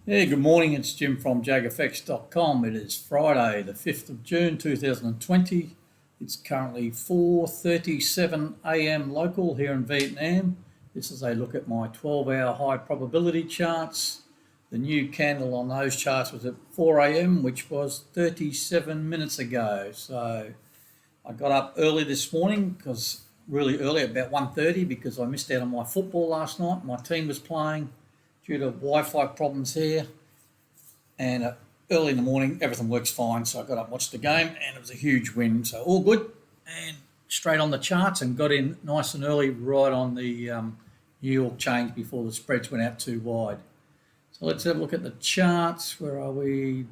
Yeah, good morning. It's Jim from JAGfx.com. It is Friday, the 5th of June 2020. It's currently 4:37 a.m. local here in Vietnam. This is a look at my 12-hour high probability charts. The new candle on those charts was at 4 a.m., which was 37 minutes ago. So I got up early this morning, because really early, about 1:30, because I missed out on my football last night. My team was playing due to Wi-Fi problems here, and early in the morning everything works fine, so I got up and watched the game, and it was a huge win, so all good, and straight on the charts and got in nice and early right on the New York change before the spreads went out too wide. So let's have a look at the charts. Where are we?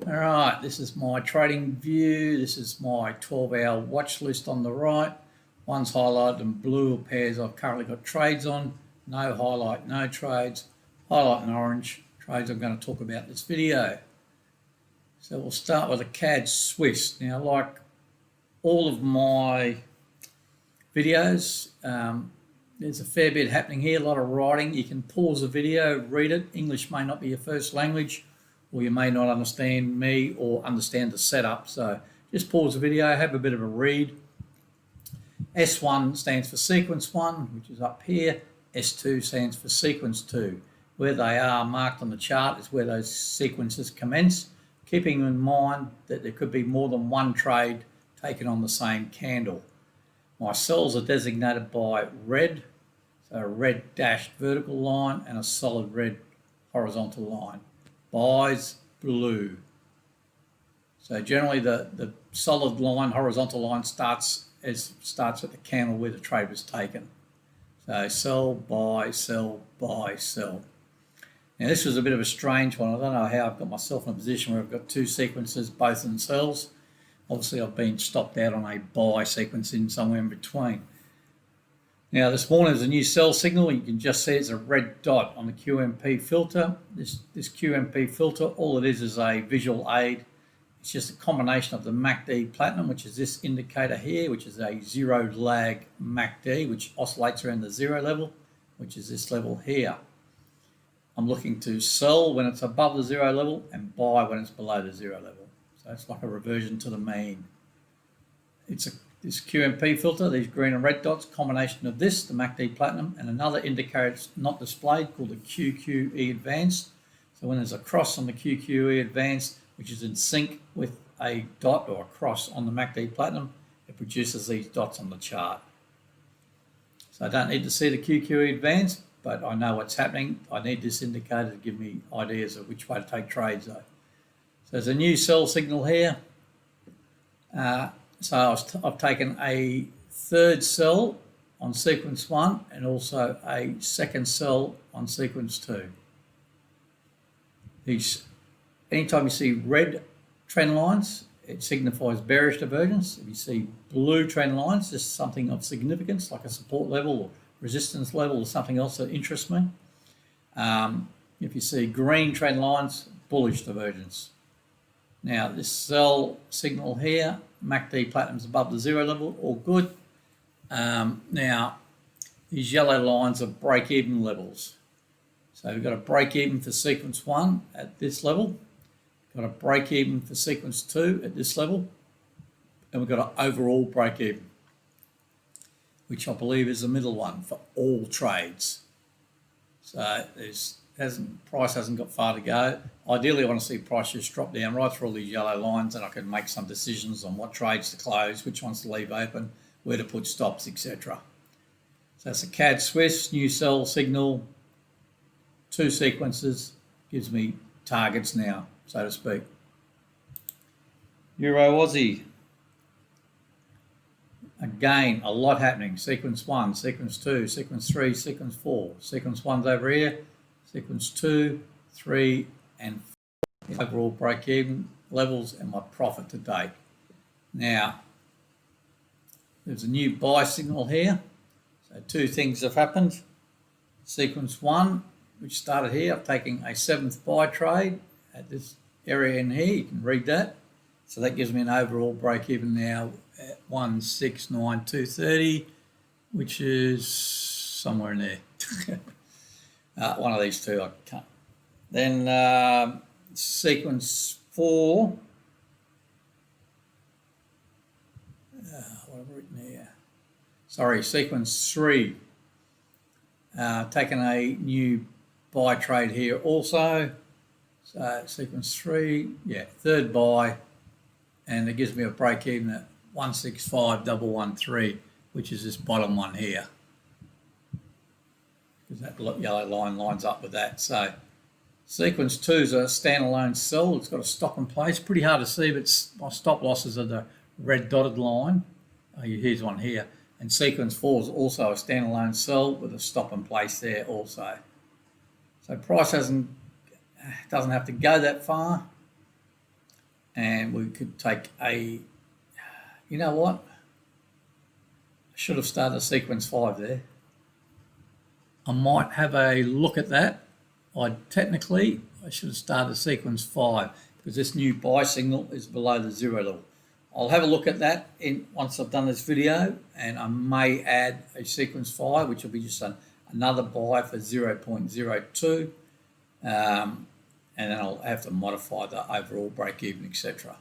All right, this is my trading view. This is my 12-hour watch list on the right. One's highlighted in blue, pairs I've currently got trades on. No highlight, no trades. Highlight in orange, trades I'm going to talk about in this video. So we'll start with a CAD Swiss. Now, like all of my videos, there's a fair bit happening here, a lot of writing. You can pause the video, read it. English may not be your first language, or you may not understand me or understand the setup. So just pause the video, have a bit of a read. S1 stands for sequence 1, which is up here. S2 stands for sequence 2. Where they are marked on the chart is where those sequences commence, keeping in mind that there could be more than one trade taken on the same candle. My cells are designated by red, so a red dashed vertical line and a solid red horizontal line. Buys, blue. So generally the solid line, horizontal line starts at the candle where the trade was taken. So sell, buy, sell, buy, sell. Now this was a bit of a strange one. I don't know how I've got myself in a position where I've got two sequences, both in sells. Obviously I've been stopped out on a buy sequence in somewhere in between. Now this morning there's a new sell signal. You can just see it's a red dot on the QMP filter. This QMP filter, all it is a visual aid. It's just a combination of the MACD Platinum, which is this indicator here, which is a zero lag MACD, which oscillates around the zero level, which is this level here. I'm looking to sell when it's above the zero level and buy when it's below the zero level. So it's like a reversion to the mean. This QMP filter, these green and red dots, combination of this, the MACD Platinum, and another indicator it's not displayed called the QQE Advanced. So when there's a cross on the QQE Advanced, which is in sync with a dot or a cross on the MACD Platinum, it produces these dots on the chart. So I don't need to see the QQE Advanced, but I know what's happening. I need this indicator to give me ideas of which way to take trades though. So there's a new sell signal here. So I've taken a third sell on sequence 1 and also a second sell on sequence 2. Anytime you see red trend lines, it signifies bearish divergence. If you see blue trend lines, this is something of significance, like a support level or resistance level or something else that interests me. If you see green trend lines, bullish divergence. Now this sell signal here, MACD Platinum's above the zero level, all good. Now these yellow lines are break-even levels. So we've got a break-even for sequence 1 at this level. Got a break even for sequence 2 at this level, and we've got an overall break even, which I believe is the middle one for all trades. So price hasn't got far to go. Ideally I want to see price just drop down right through all these yellow lines, and I can make some decisions on what trades to close, which ones to leave open, where to put stops, etc. So that's a CAD Swiss, new sell signal, two sequences, gives me targets now, so to speak. Euro Aussie. Again, a lot happening. Sequence 1, sequence 2, sequence 3, sequence 4. Sequence 1's over here. Sequence 2, 3, and 4. Overall break-even levels and my profit to date. Now, there's a new buy signal here. So two things have happened. Sequence 1, which started here, I'm taking a 7th buy trade at this area in here. You can read that. So that gives me an overall break even now at 169,230, which is somewhere in there. One of these two I can't. Then sequence 4. What have I written here? Sorry, sequence 3. Taking a new buy trade here also. So sequence 3, yeah, third buy, and it gives me a break even at 165,113, which is this bottom one here, because that yellow line lines up with that. So sequence 2 is a standalone sell. It's got a stop in place. Pretty hard to see, but my stop losses are the red dotted line. Here's one here. And sequence 4 is also a standalone sell with a stop in place there also. So price doesn't have to go that far. And we could take a, you know what? I should have started a sequence 5 there. I might have a look at that. I should have started sequence 5 because this new buy signal is below the 0 level. I'll have a look at that once I've done this video, and I may add a sequence 5, which will be just another buy for 0.02, and then I'll have to modify the overall break even, etc.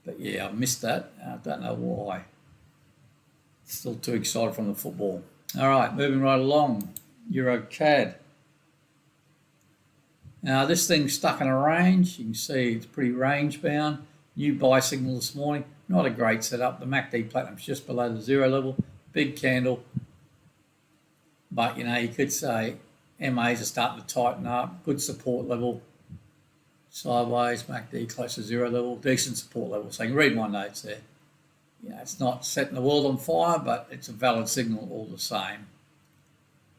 But yeah, I missed that. I don't know why. Still too excited from the football. All right, moving right along. Euro CAD. Now this thing's stuck in a range. You can see it's pretty range bound. New buy signal this morning. Not a great setup. The MACD platinum's just below the 0 level. Big candle. But, you know, you could say MAs are starting to tighten up. Good support level. Sideways, MACD close to 0 level. Decent support level. So you can read my notes there. You know, it's not setting the world on fire, but it's a valid signal all the same.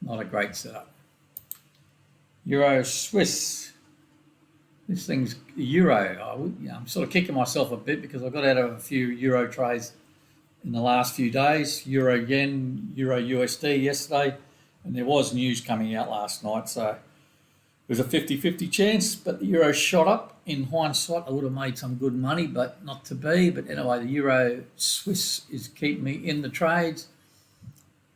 Not a great setup. Euro Swiss. This thing's euro. I'm sort of kicking myself a bit because I got out of a few euro trades in the last few days. Euro yen, Euro USD yesterday, and there was news coming out last night, so it was a 50-50 chance, but the euro shot up. In hindsight, I would have made some good money, but not to be. But anyway, the Euro Swiss is keeping me in the trades.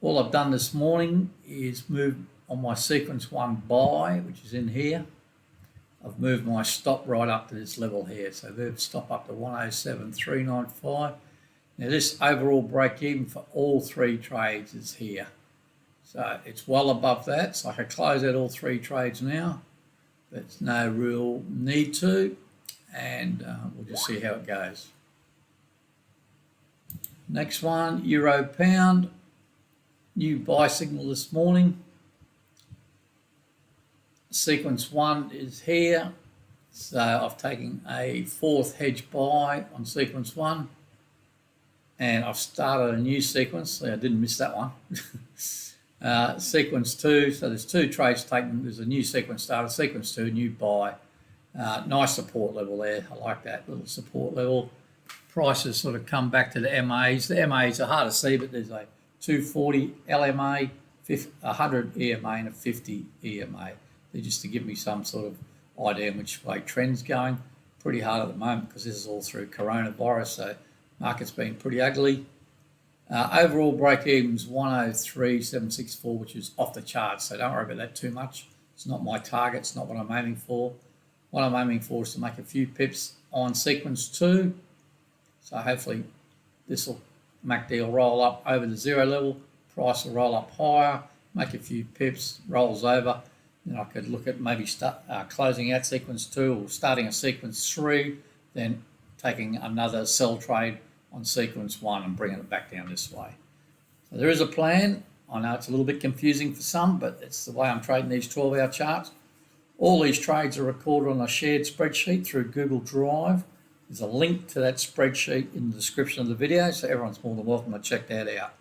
All I've done this morning is move on my sequence 1 buy, which is in here. I've moved my stop right up to this level here. So move stop up to 107,395. Now this overall break even for all 3 trades is here. So it's well above that. So I can close out all 3 trades now. There's no real need to. And we'll just see how it goes. Next one, Euro Pound. New buy signal this morning. Sequence 1 is here, so I've taken a 4th hedge buy on sequence 1, and I've started a new sequence, so I didn't miss that one. Sequence 2, so there's 2 trades taken. There's a new sequence started, sequence 2, new buy. Nice support level there. I like that little support level. Prices sort of come back to the MAs. The MAs are hard to see, but there's a 240 LMA, 100 EMA, and a 50 EMA. They're just to give me some sort of idea in which way trend's going. Pretty hard at the moment because this is all through coronavirus, so market's been pretty ugly. Overall break even's 103,764, which is off the charts, so don't worry about that too much. It's not my target, it's not what I'm aiming for. What I'm aiming for is to make a few pips on sequence 2. So hopefully this will MACD will roll up over the 0 level, price will roll up higher, make a few pips, rolls over. Then I could look at maybe closing out sequence 2 or starting a sequence 3, then taking another sell trade on sequence 1 and bringing it back down this way. So there is a plan. I know it's a little bit confusing for some, but it's the way I'm trading these 12-hour charts. All these trades are recorded on a shared spreadsheet through Google Drive. There's a link to that spreadsheet in the description of the video, so everyone's more than welcome to check that out.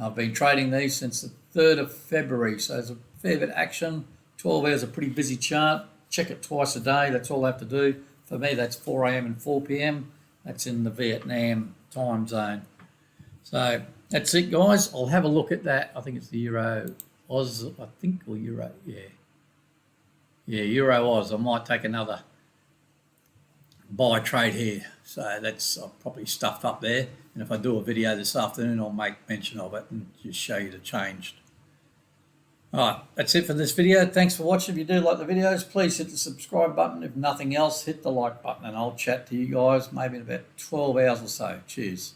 I've been trading these since the 3rd of February, so there's a fair bit of action. 12 hours, a pretty busy chart. Check it twice a day. That's all I have to do. For me, that's 4 a.m. and 4 p.m. That's in the Vietnam time zone. So that's it, guys. I'll have a look at that. I think it's the Euro Oz, I think, or Euro, yeah. Yeah, Euro Oz. I might take another buy trade here. So that's probably stuffed up there. And if I do a video this afternoon, I'll make mention of it and just show you the changed. Alright, that's it for this video. Thanks for watching. If you do like the videos, please hit the subscribe button. If nothing else, hit the like button, and I'll chat to you guys maybe in about 12 hours or so. Cheers.